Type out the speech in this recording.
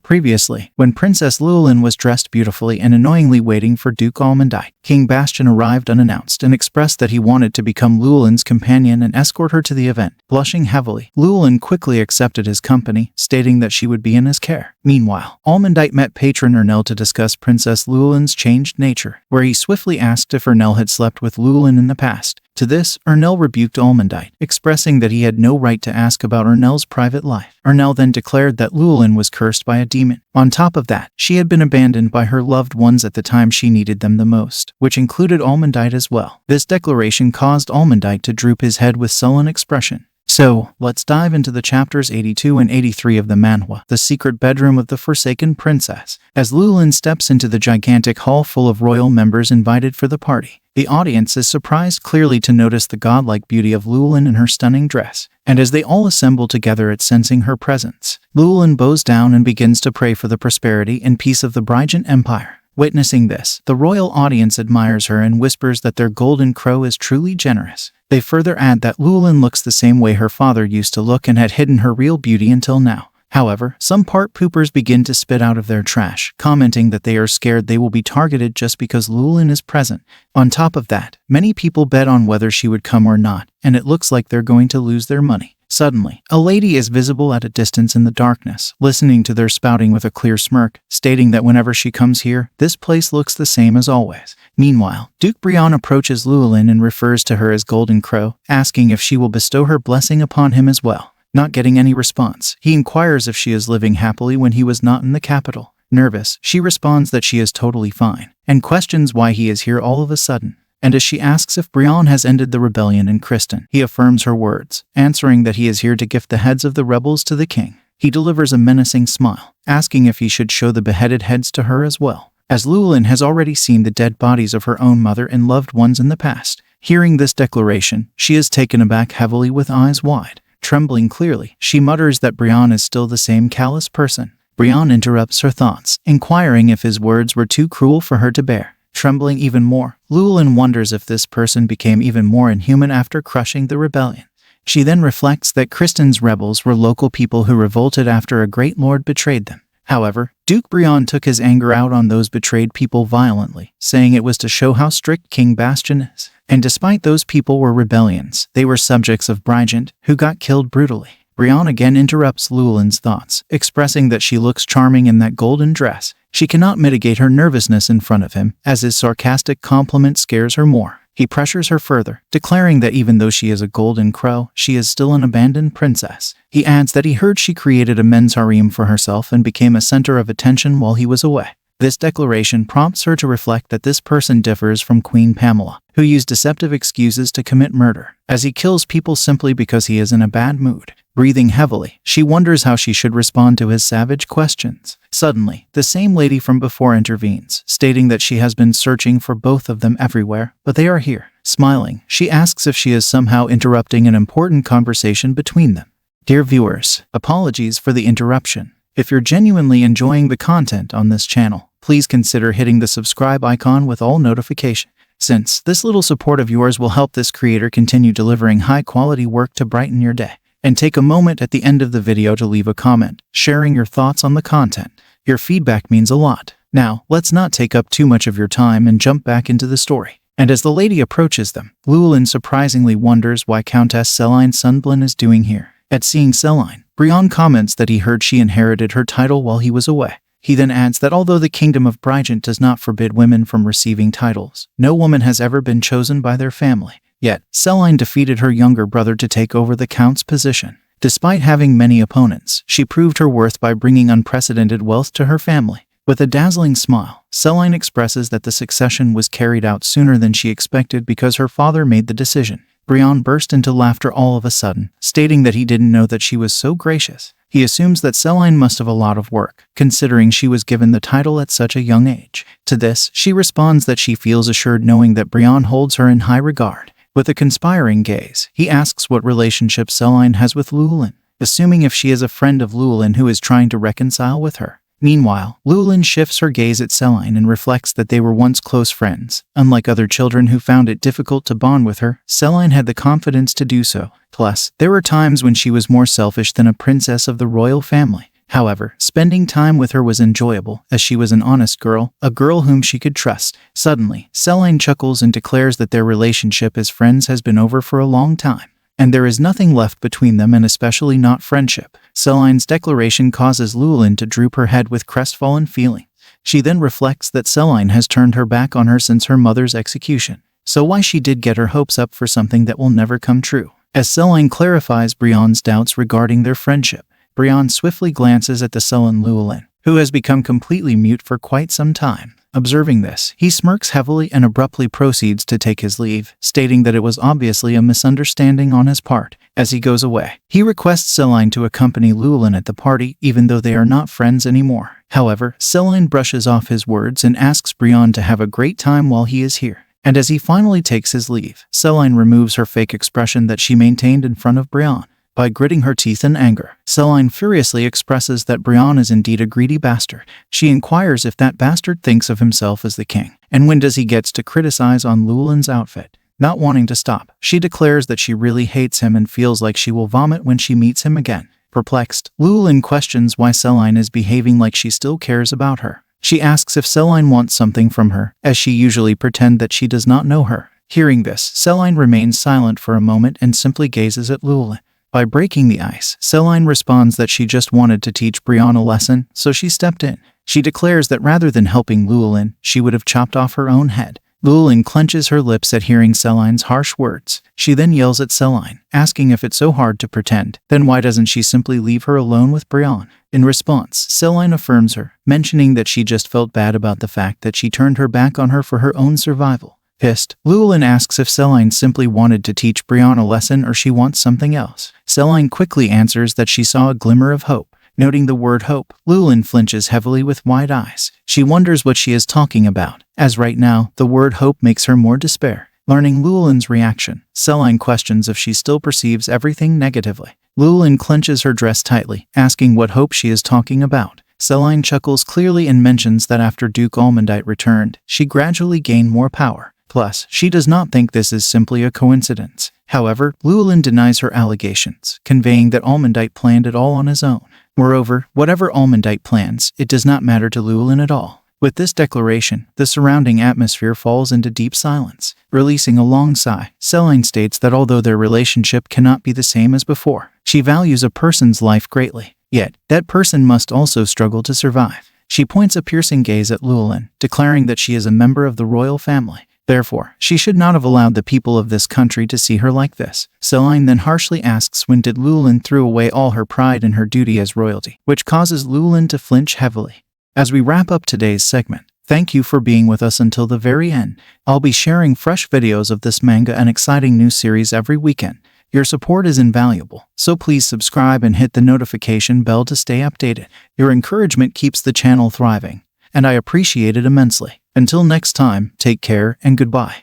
Previously, when Princess Lewellyn was dressed beautifully and annoyingly waiting for Duke Almondite, King Bastian arrived unannounced and expressed that he wanted to become Lewellyn's companion and escort her to the event. Blushing heavily, Lewellyn quickly accepted his company, stating that she would be in his care. Meanwhile, Almondite met patron Ernell to discuss Princess Lewellyn's changed nature, where he swiftly asked if Ernell had slept with Lewellyn in the past. To this, Ernell rebuked Almondite, expressing that he had no right to ask about Ernell's private life. Ernell then declared that Lewellyn was cursed by a demon. On top of that, she had been abandoned by her loved ones at the time she needed them the most, which included Almondite as well. This declaration caused Almondite to droop his head with sullen expression. So, let's dive into the chapters 82 and 83 of the manhwa, The Secret Bedroom of the Forsaken Princess. As Lewellyn steps into the gigantic hall full of royal members invited for the party, the audience is surprised clearly to notice the godlike beauty of Lewellyn in her stunning dress. And as they all assemble together at sensing her presence, Lewellyn bows down and begins to pray for the prosperity and peace of the Bryant Empire. Witnessing this, the royal audience admires her and whispers that their golden crow is truly generous. They further add that Lewellyn looks the same way her father used to look and had hidden her real beauty until now. However, some part poopers begin to spit out of their trash, commenting that they are scared they will be targeted just because Lewellyn is present. On top of that, many people bet on whether she would come or not, and it looks like they're going to lose their money. Suddenly, a lady is visible at a distance in the darkness, listening to their spouting with a clear smirk, stating that whenever she comes here, this place looks the same as always. Meanwhile, Duke Brian approaches Lewellyn and refers to her as Golden Crow, asking if she will bestow her blessing upon him as well. Not getting any response, he inquires if she is living happily when he was not in the capital. Nervous, she responds that she is totally fine, and questions why he is here all of a sudden. And as she asks if Brian has ended the rebellion in Tristan, he affirms her words, answering that he is here to gift the heads of the rebels to the king. He delivers a menacing smile, asking if he should show the beheaded heads to her as well, as Lewellyn has already seen the dead bodies of her own mother and loved ones in the past. Hearing this declaration, she is taken aback heavily with eyes wide. Trembling clearly, she mutters that Brian is still the same callous person. Brian interrupts her thoughts, inquiring if his words were too cruel for her to bear. Trembling even more, Lewellyn wonders if this person became even more inhuman after crushing the rebellion. She then reflects that Tristan's rebels were local people who revolted after a great lord betrayed them. However, Duke Brian took his anger out on those betrayed people violently, saying it was to show how strict King Bastian is. And despite those people were rebellions, they were subjects of Bryant, who got killed brutally. Brian again interrupts Lewellyn's thoughts, expressing that she looks charming in that golden dress. She cannot mitigate her nervousness in front of him, as his sarcastic compliment scares her more. He pressures her further, declaring that even though she is a golden crow, she is still an abandoned princess. He adds that he heard she created a men's harem for herself and became a center of attention while he was away. This declaration prompts her to reflect that this person differs from Queen Pamela, who used deceptive excuses to commit murder, as he kills people simply because he is in a bad mood. Breathing heavily, she wonders how she should respond to his savage questions. Suddenly, the same lady from before intervenes, stating that she has been searching for both of them everywhere, but they are here. Smiling, she asks if she is somehow interrupting an important conversation between them. Dear viewers, apologies for the interruption. If you're genuinely enjoying the content on this channel, please consider hitting the subscribe icon with all notifications, since this little support of yours will help this creator continue delivering high-quality work to brighten your day. And take a moment at the end of the video to leave a comment, sharing your thoughts on the content. Your feedback means a lot. Now, let's not take up too much of your time and jump back into the story. And as the lady approaches them, Lewellyn surprisingly wonders why Countess Celine Sunblin is doing here. At seeing Celine, Brian comments that he heard she inherited her title while he was away. He then adds that although the Kingdom of Bryant does not forbid women from receiving titles, no woman has ever been chosen by their family. Yet, Celine defeated her younger brother to take over the Count's position. Despite having many opponents, she proved her worth by bringing unprecedented wealth to her family. With a dazzling smile, Celine expresses that the succession was carried out sooner than she expected because her father made the decision. Brian burst into laughter all of a sudden, stating that he didn't know that she was so gracious. He assumes that Celine must have a lot of work, considering she was given the title at such a young age. To this, she responds that she feels assured knowing that Brian holds her in high regard. With a conspiring gaze, he asks what relationship Celine has with Lewellyn, assuming if she is a friend of Lewellyn who is trying to reconcile with her. Meanwhile, Lewellyn shifts her gaze at Celine and reflects that they were once close friends. Unlike other children who found it difficult to bond with her, Celine had the confidence to do so. Plus, there were times when she was more selfish than a princess of the royal family. However, spending time with her was enjoyable, as she was an honest girl, a girl whom she could trust. Suddenly, Lewellyn chuckles and declares that their relationship as friends has been over for a long time, and there is nothing left between them, and especially not friendship. Lewellyn's declaration causes Lewellyn to droop her head with crestfallen feeling. She then reflects that Lewellyn has turned her back on her since her mother's execution. So why she did get her hopes up for something that will never come true. As Lewellyn clarifies Brienne's doubts regarding their friendship, Brienne swiftly glances at the sullen Lewellyn, who has become completely mute for quite some time. Observing this, he smirks heavily and abruptly proceeds to take his leave, stating that it was obviously a misunderstanding on his part. As he goes away, he requests Lewellyn to accompany Lewellyn at the party, even though they are not friends anymore. However, Lewellyn brushes off his words and asks Brienne to have a great time while he is here. And as he finally takes his leave, Lewellyn removes her fake expression that she maintained in front of Brienne. By gritting her teeth in anger, Lewellyn furiously expresses that Brienne is indeed a greedy bastard. She inquires if that bastard thinks of himself as the king, and when does he gets to criticize on Lewellyn's outfit. Not wanting to stop, she declares that she really hates him and feels like she will vomit when she meets him again. Perplexed, Lewellyn questions why Lewellyn is behaving like she still cares about her. She asks if Lewellyn wants something from her, as she usually pretends that she does not know her. Hearing this, Lewellyn remains silent for a moment and simply gazes at Lewellyn. By breaking the ice, Lewellyn responds that she just wanted to teach Brienne a lesson, so she stepped in. She declares that rather than helping Lewellyn, she would have chopped off her own head. Lewellyn clenches her lips at hearing Lewellyn's harsh words. She then yells at Lewellyn, asking if it's so hard to pretend, then why doesn't she simply leave her alone with Brienne? In response, Lewellyn affirms her, mentioning that she just felt bad about the fact that she turned her back on her for her own survival. Pissed, Lewellyn asks if Lewellyn simply wanted to teach Brienne a lesson or she wants something else. Lewellyn quickly answers that she saw a glimmer of hope. Noting the word hope, Lewellyn flinches heavily with wide eyes. She wonders what she is talking about, as right now, the word hope makes her more despair. Learning Lewellyn's reaction, Lewellyn questions if she still perceives everything negatively. Lewellyn clenches her dress tightly, asking what hope she is talking about. Lewellyn chuckles clearly and mentions that after Duke Almondite returned, she gradually gained more power. Plus, she does not think this is simply a coincidence. However, Lewellyn denies her allegations, conveying that Almondite planned it all on his own. Moreover, whatever Almondite plans, it does not matter to Lewellyn at all. With this declaration, the surrounding atmosphere falls into deep silence. Releasing a long sigh, Lewellyn states that although their relationship cannot be the same as before, she values a person's life greatly. Yet, that person must also struggle to survive. She points a piercing gaze at Lewellyn, declaring that she is a member of the royal family. Therefore, she should not have allowed the people of this country to see her like this. Lewellyn then harshly asks when did Lewellyn threw away all her pride in her duty as royalty, which causes Lewellyn to flinch heavily. As we wrap up today's segment, thank you for being with us until the very end. I'll be sharing fresh videos of this manga and exciting new series every weekend. Your support is invaluable, so please subscribe and hit the notification bell to stay updated. Your encouragement keeps the channel thriving, and I appreciate it immensely. Until next time, take care and goodbye.